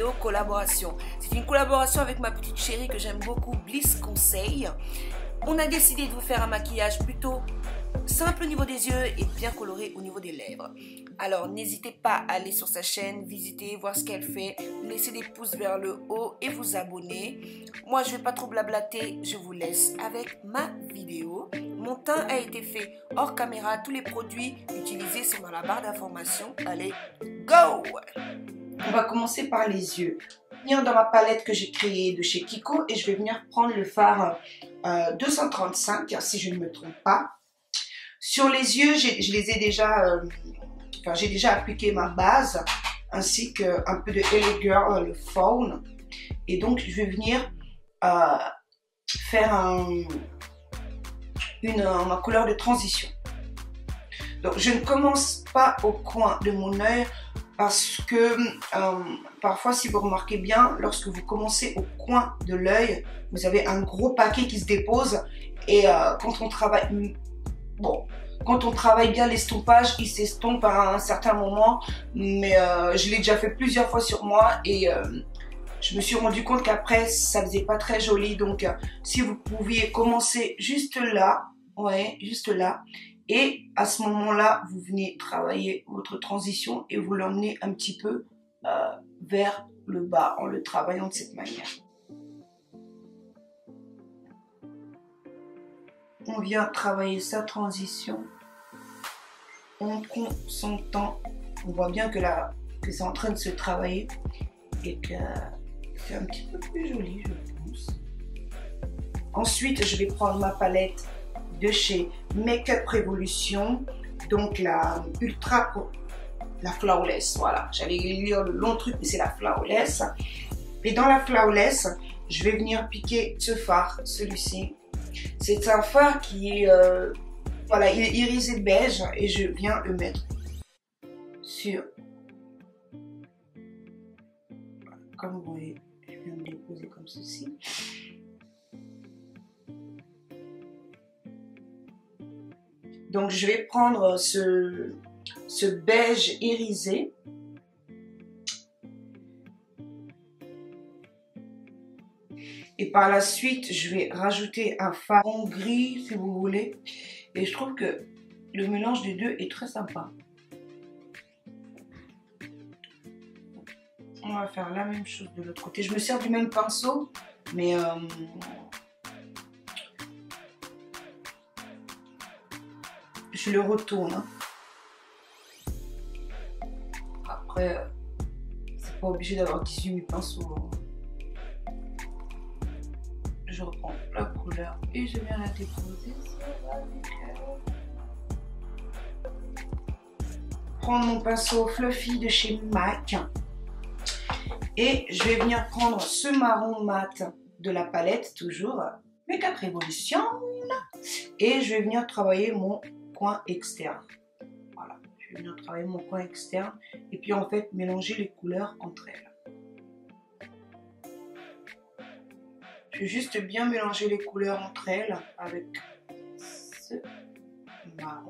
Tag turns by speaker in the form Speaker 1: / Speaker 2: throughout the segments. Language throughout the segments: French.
Speaker 1: vidéo collaboration. C'est une collaboration avec ma petite chérie que j'aime beaucoup, Bliss Conseil. On a décidé de vous faire un maquillage plutôt simple au niveau des yeux et bien coloré au niveau des lèvres. Alors n'hésitez pas à aller sur sa chaîne, visiter, voir ce qu'elle fait, laisser des pouces vers le haut et vous abonner. Moi je vais pas trop blablater, je vous laisse avec ma vidéo. Mon teint a été fait hors caméra, tous les produits utilisés sont dans la barre d'information. Allez, go! On va commencer par les yeux. Je vais venir dans ma palette que j'ai créée de chez Kiko et je vais venir prendre le fard 235 si je ne me trompe pas. Sur les yeux, j'ai déjà appliqué ma base ainsi qu'un peu de LA Girl, le Fawn. Et donc, je vais venir faire ma couleur de transition. Donc, je ne commence pas au coin de mon œil parce que parfois, si vous remarquez bien, lorsque vous commencez au coin de l'œil, vous avez un gros paquet qui se dépose et quand on travaille... Bon, quand on travaille bien l'estompage, il s'estompe à un certain moment, mais je l'ai déjà fait plusieurs fois sur moi et je me suis rendu compte qu'après ça faisait pas très joli. Donc si vous pouviez commencer juste là, ouais, juste là, et à ce moment-là, vous venez travailler votre transition et vous l'emmenez un petit peu vers le bas en le travaillant de cette manière. On vient travailler sa transition. On prend son temps. On voit bien que c'est en train de se travailler et que c'est un petit peu plus joli, je pense. Ensuite, je vais prendre ma palette de chez Makeup Revolution. Donc la Flawless. Voilà, j'allais lire le long truc, mais c'est la Flawless. Et dans la Flawless, je vais venir piquer ce fard, celui-ci. C'est un fard qui est, voilà, il est irisé beige et je viens le mettre sur, comme vous voyez, je viens le déposer comme ceci. Donc je vais prendre ce beige irisé. Et par la suite, je vais rajouter un fard en gris, si vous voulez. Et je trouve que le mélange des deux est très sympa. On va faire la même chose de l'autre côté. Je me sers du même pinceau, mais je le retourne. Hein. Après, c'est pas obligé d'avoir 18 000 pinceaux. Je reprends la couleur et je viens la déposer. Prendre mon pinceau Fluffy de chez MAC et je vais venir prendre ce marron mat de la palette, toujours Makeup Revolution, et je vais venir travailler mon coin externe. Voilà, je vais venir travailler mon coin externe et puis en fait mélanger les couleurs entre elles. Je vais juste bien mélanger les couleurs entre elles avec ce marron.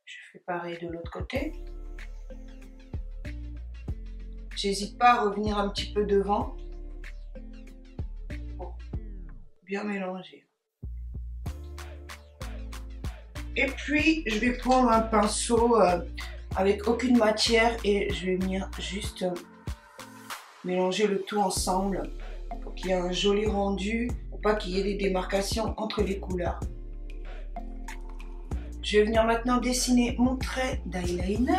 Speaker 1: Je fais pareil de l'autre côté. J'hésite pas à revenir un petit peu devant pour bien mélanger. Et puis je vais prendre un pinceau avec aucune matière et je vais venir juste mélanger le tout ensemble. Qu'il y ait un joli rendu, pour pas qu'il y ait des démarcations entre les couleurs. Je vais venir maintenant dessiner mon trait d'eyeliner.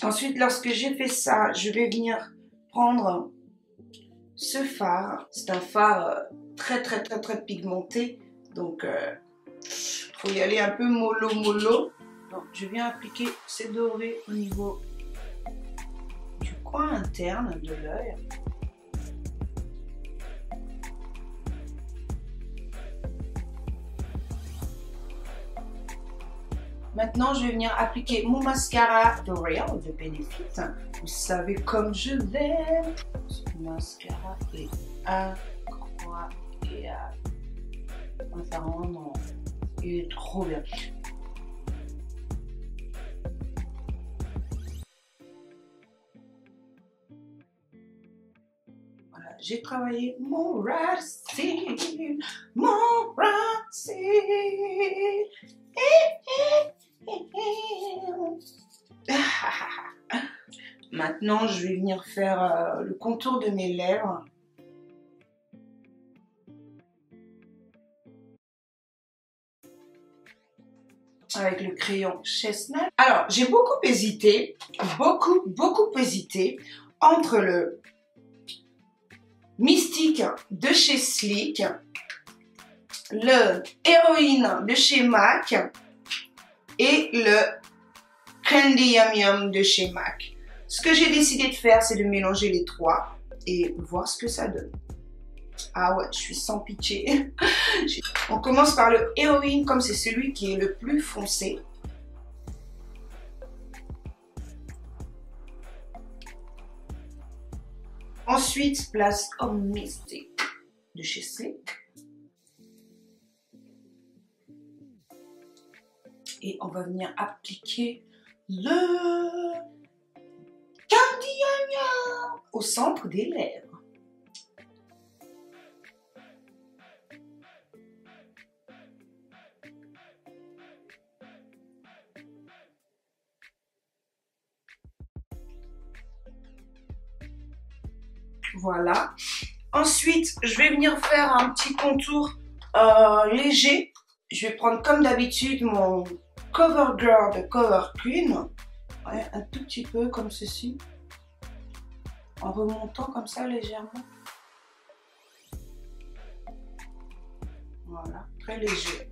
Speaker 1: Ensuite, lorsque j'ai fait ça, je vais venir prendre ce fard. C'est un fard très pigmenté, donc faut y aller un peu mollo. Donc je viens appliquer ces dorés au niveau du coin interne de l'œil. Maintenant, je vais venir appliquer mon mascara de Real de Benefit. Vous savez comme je l'aime. Ce mascara est incroyable. Sincèrement, il est trop bien. Voilà, j'ai travaillé mon racine, mon racine. Maintenant, je vais venir faire le contour de mes lèvres. Avec le crayon Chestnut. Alors, j'ai beaucoup hésité, beaucoup hésité entre le Mystique de chez Sleek, le Héroïne de chez MAC et le Candy Yum Yum de chez MAC. Ce que j'ai décidé de faire, c'est de mélanger les trois et voir ce que ça donne. Ah ouais, je suis sans pitié. On commence par le Héroïne, comme c'est celui qui est le plus foncé. Ensuite, place au Mystique de chez Sleek. Et on va venir appliquer le Candy Yum Yum au centre des lèvres. Voilà. Ensuite, je vais venir faire un petit contour léger. Je vais prendre comme d'habitude mon CoverGirl de Cover Queen. Ouais, un tout petit peu comme ceci. En remontant comme ça légèrement. Voilà, très léger.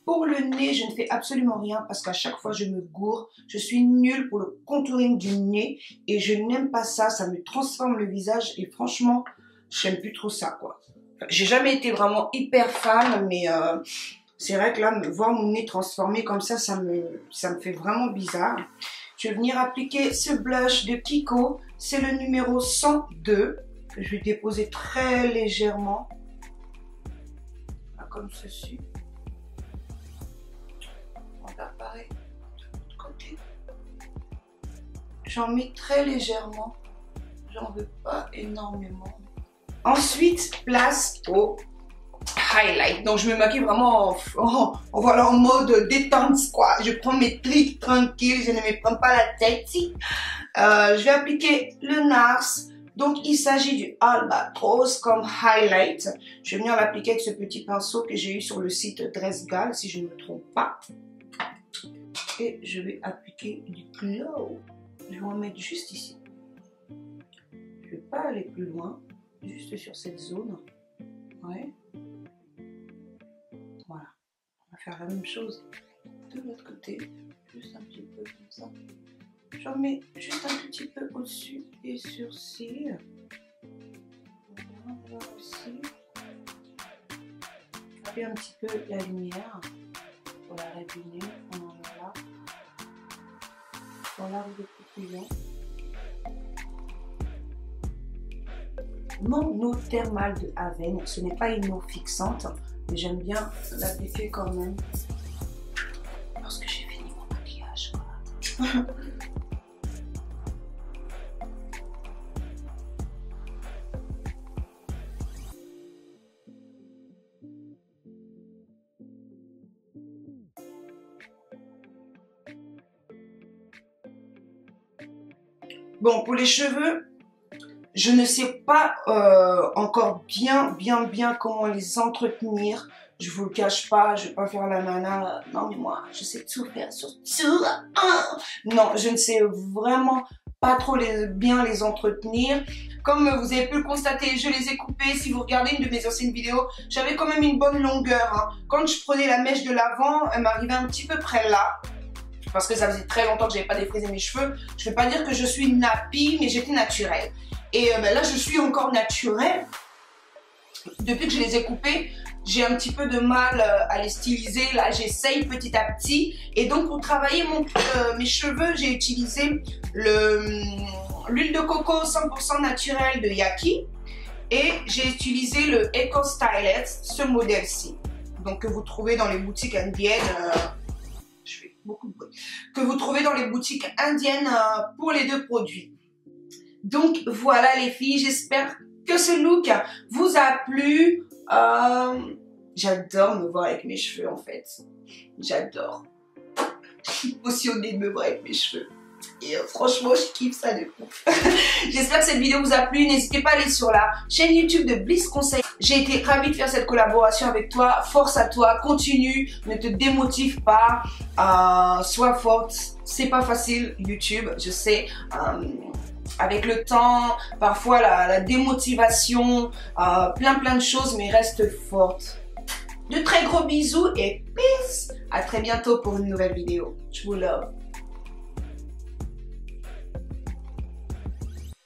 Speaker 1: Pour le nez, je ne fais absolument rien parce qu'à chaque fois, je me gourre. Je suis nulle pour le contouring du nez et je n'aime pas ça. Ça me transforme le visage et franchement, j'aime plus trop ça, quoi. Enfin, j'ai jamais été vraiment hyper fan, mais c'est vrai que là, voir mon nez transformé comme ça me fait vraiment bizarre. Je vais venir appliquer ce blush de Kiko. C'est le numéro 102. Je vais déposer très légèrement. Comme ceci. Pareil de l'autre côté. J'en mets très légèrement. J'en veux pas énormément. Ensuite, place au highlight. Donc, je me maquille vraiment voilà, en mode détente, quoi. Je prends mes tricks tranquilles. Je ne me prends pas la tête. Je vais appliquer le NARS. Donc, il s'agit du Albatros comme highlight. Je vais venir l'appliquer avec ce petit pinceau que j'ai eu sur le site Dressgal, si je ne me trompe pas. Et je vais appliquer du glow. Je vais en mettre juste ici. Je ne vais pas aller plus loin. Juste sur cette zone. Ouais. Voilà. On va faire la même chose de l'autre côté. Juste un petit peu comme ça. J'en mets juste un petit peu au-dessus des sourcils. Voilà aussi. Je fais un petit peu la lumière pour la réduire. Voilà. Pour l'arbre de pupillon. Mon eau thermale de Avène, ce n'est pas une eau fixante, mais j'aime bien l'appliquer quand même lorsque j'ai fini mon maquillage. Voilà. Bon, pour les cheveux, je ne sais pas encore bien comment les entretenir. Je vous le cache pas, je vais pas faire la nana. Non, mais moi, je sais tout faire sur tout. Non, je ne sais vraiment pas trop bien les entretenir. Comme vous avez pu le constater, je les ai coupés. Si vous regardez une de mes anciennes vidéos, j'avais quand même une bonne longueur. Hein. Quand je prenais la mèche de l'avant, elle m'arrivait un petit peu près là. Parce que ça faisait très longtemps que j'avais pas défrisé mes cheveux. Je vais pas dire que je suis nappie, mais j'étais naturelle. Et là, je suis encore naturelle. Depuis que je les ai coupés, j'ai un petit peu de mal à les styliser. Là, j'essaye petit à petit. Et donc, pour travailler mes cheveux, j'ai utilisé l'huile de coco 100% naturelle de Yaki. Et j'ai utilisé le Eco Stylist, ce modèle-ci. Donc, que vous trouvez dans les boutiques indiennes. Je fais beaucoup de bruit. Que vous trouvez dans les boutiques indiennes pour les deux produits. Donc, voilà les filles. J'espère que ce look vous a plu. J'adore me voir avec mes cheveux en fait. J'adore. Je suis passionnée de me voir avec mes cheveux. Et franchement, je kiffe ça de ouf. J'espère que cette vidéo vous a plu. N'hésitez pas à aller sur la chaîne YouTube de Bliss Conseil. J'ai été ravie de faire cette collaboration avec toi. Force à toi, continue, ne te démotive pas. Sois forte. C'est pas facile YouTube, je sais. Avec le temps, parfois la démotivation, plein de choses, mais reste forte. De très gros bisous et peace. À très bientôt pour une nouvelle vidéo. Je vous love.